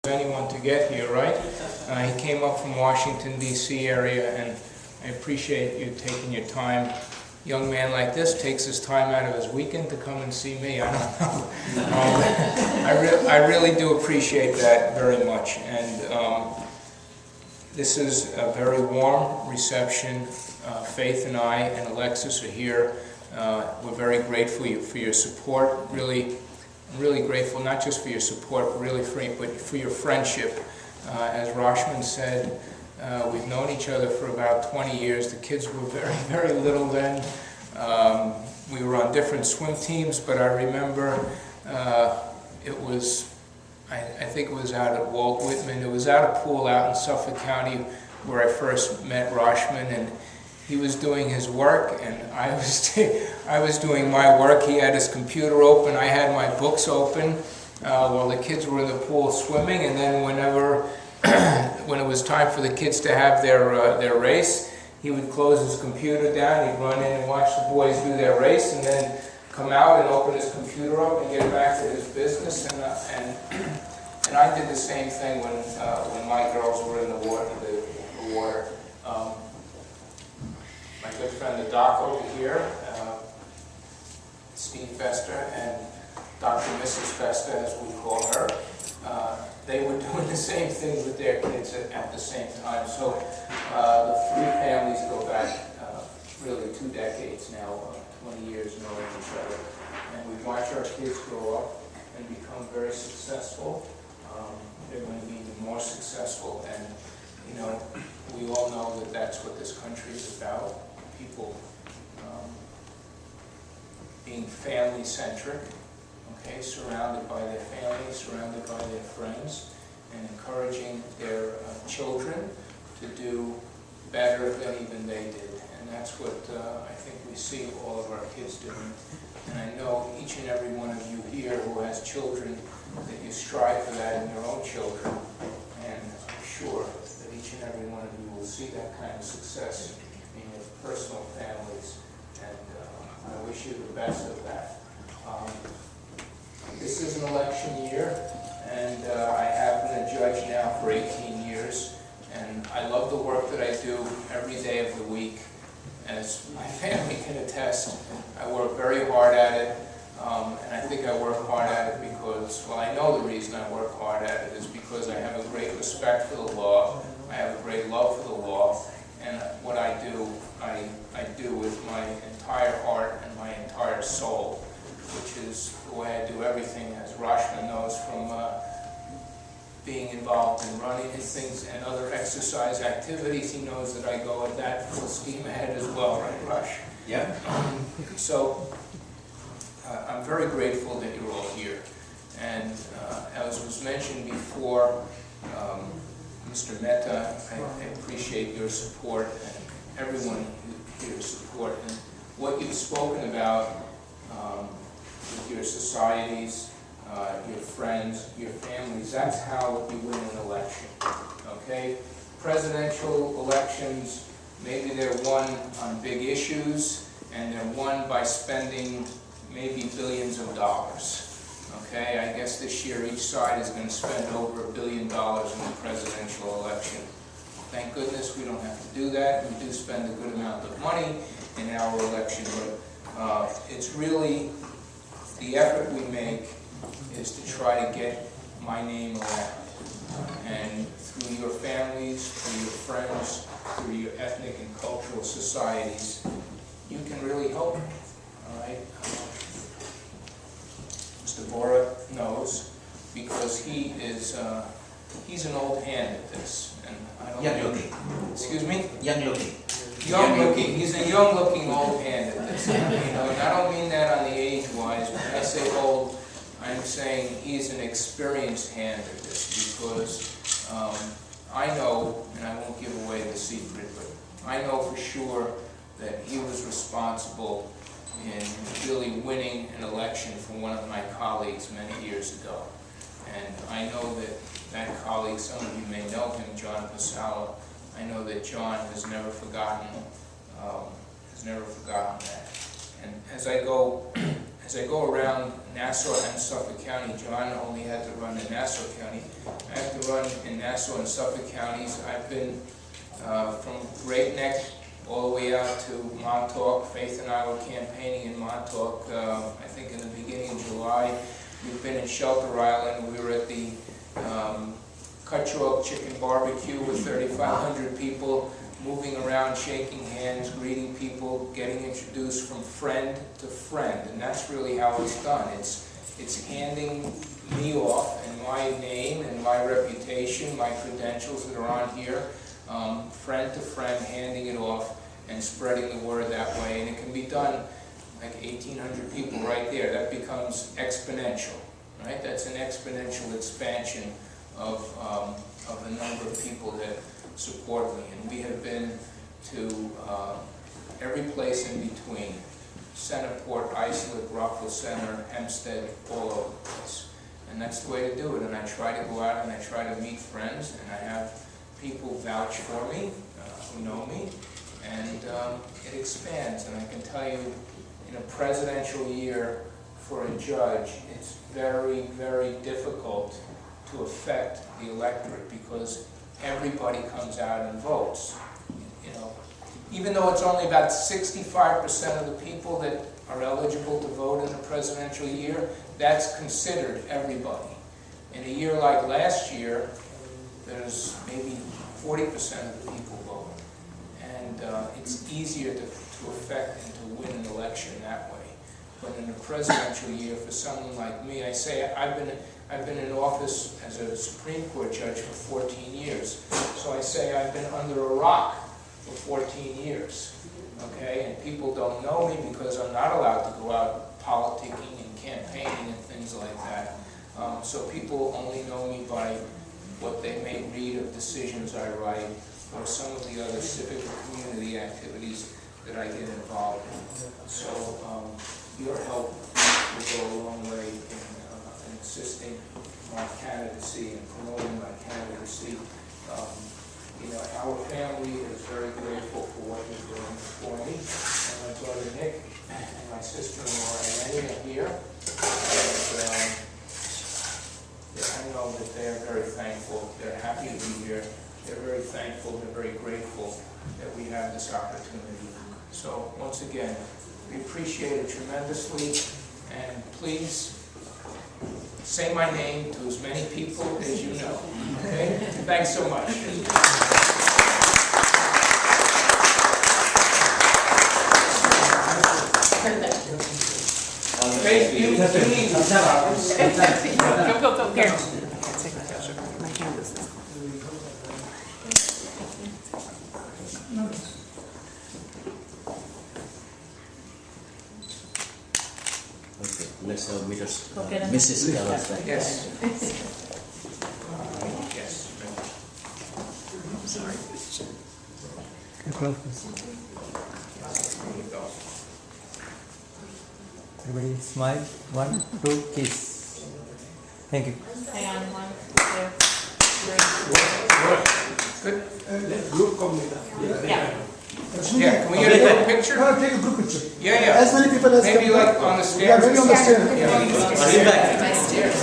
anyone to get here, right? He came up from Washington, D.C. area, and I appreciate you taking your time. A young man like this takes his time out of his weekend to come and see me. I don't know. I really do appreciate that very much. And this is a very warm reception. Faith and I and Alexis are here. We're very grateful for your support. Really grateful, not just for your support, but really for your friendship. As Rashman said, we've known each other for about 20 years. The kids were very little then. We were on different swim teams, but I remember it was, I think it was out at Walt Whitman. It was at a pool out in Suffolk County where I first met Rashman, and he was doing his work, and I was doing my work. He had his computer open, I had my books open, while the kids were in the pool swimming. And then when it was time for the kids to have their race, he would close his computer down, he'd run in and watch the boys do their race, and then come out and open his computer up and get back to his business. And I did the same thing when my girls were in the water. My good friend, the doc over here, Steve Fester, and Dr. Mrs. Fester, as we call her, they were doing the same thing with their kids at the same time. So the three families go back really 2 decades now, 20 years knowing each other. And we watch our kids grow up and become very successful. They're going to be even more successful. And, you know, we all know that that's what this country is about. People being family-centric, okay, surrounded by their family, surrounded by their friends, and encouraging their children to do better than even they did. And that's what I think we see all of our kids doing. And I know each and every one of you here who has children, that you strive for that in your own children. And I'm sure that each and every one of you will see that kind of success in your personal families. And I wish you the best of that. This is an election year, and I have been a judge now for 18 years. And I love the work that I do every day of the week. As my family can attest, I work very hard at it. And I think I work hard at it because, well, I know the reason I work hard at it is because I have a great respect for the law. I have a great love for the law. And what I do with my entire heart and my entire soul, which is the way I do everything, as Rashman knows, from being involved in running and things and other exercise activities. He knows that I go at that full steam ahead as well, right, Rush? Yeah. So I'm very grateful that you're all here. And as was mentioned before, Mr. Mehta, I appreciate your support and everyone here's support. And what you've spoken about with your societies, your friends, your families, that's how you win an election, okay? Presidential elections, maybe they're won on big issues, and they're won by spending maybe billions of dollars. Okay, I guess this year each side is going to spend over $1 billion in the presidential election. Thank goodness we don't have to do that. We do spend a good amount of money in our election, but it's really the effort we make is to try to get my name around. And through your families, through your friends, through your ethnic and cultural societies, you can really help me. All right? Mr. Bora knows, because he's an old hand at this, and I don't Young know. looking. Excuse me? Young looking. Young looking. He's a young looking old hand at this. You know, and I don't mean that on the age-wise. When I say old, I'm saying he's an experienced hand at this, because I know, and I won't give away the secret, but I know for sure that he was responsible in really winning an election for one of my colleagues many years ago. And I know that that colleague, some of you may know him, John Pasala, I know that John has never forgotten that. And as I go as I go around Nassau and Suffolk County, John only had to run in Nassau County. I have to run in Nassau and Suffolk counties. I've been from Great Neck all the way out to Montauk. Faith and I were campaigning in Montauk, I think in the beginning of July. We've been in Shelter Island. We were at the Cutchogue Chicken Barbecue with 3,500 people, moving around, shaking hands, greeting people, getting introduced from friend to friend. And that's really how it's done. It's handing me off and my name and my reputation, my credentials that are on here, friend to friend, handing it off and spreading the word that way. And it can be done like 1,800 people right there. That becomes exponential, right? That's an exponential expansion of the number of people that support me. And we have been to every place in between: Centerport, Islip, Rockville Center, Hempstead, all over the place. And that's the way to do it. And I try to go out and I try to meet friends, and I have people vouch for me, who know me, and it expands. And I can tell you, in a presidential year for a judge, it's very, very difficult to affect the electorate because everybody comes out and votes. You know, even though it's only about 65% of the people that are eligible to vote in a presidential year, that's considered everybody. In a year like last year, there's maybe 40% of the people vote. And it's easier to affect and to win an election that way. But in a presidential year, for someone like me, I say I've been in office as a Supreme Court judge for 14 years. So I say I've been under a rock for 14 years. Okay, and people don't know me because I'm not allowed to go out politicking and campaigning and things like that. So people only know me by what they may read of decisions I write or some of the other civic or community activities that I get involved in. So your help will go a long way in assisting my candidacy and promoting my candidacy. You know, our family is very grateful for what you're doing for me. And my brother Nick and my sister-in-law Annie are here. And I know that they're very thankful. They're happy to be here. They're very thankful. They're very grateful that we have this opportunity. So once again, we appreciate it tremendously. And please say my name to as many people as you know. Okay? Thanks so much. Thank you. Go. Here. Okay, let's have meters. Okay. Mrs. Skelos. Yes. Yes. Sorry. There you go. Everybody smile. 1, 2, kiss. Thank you. Hang on, 1, 2, 3. Good. Group come Yeah. Yeah, can we get a group picture? No, take a group picture. Yeah. As many people as Maybe can. like on the Yeah, stairs. maybe on the stairs. Yeah. Nice stairs.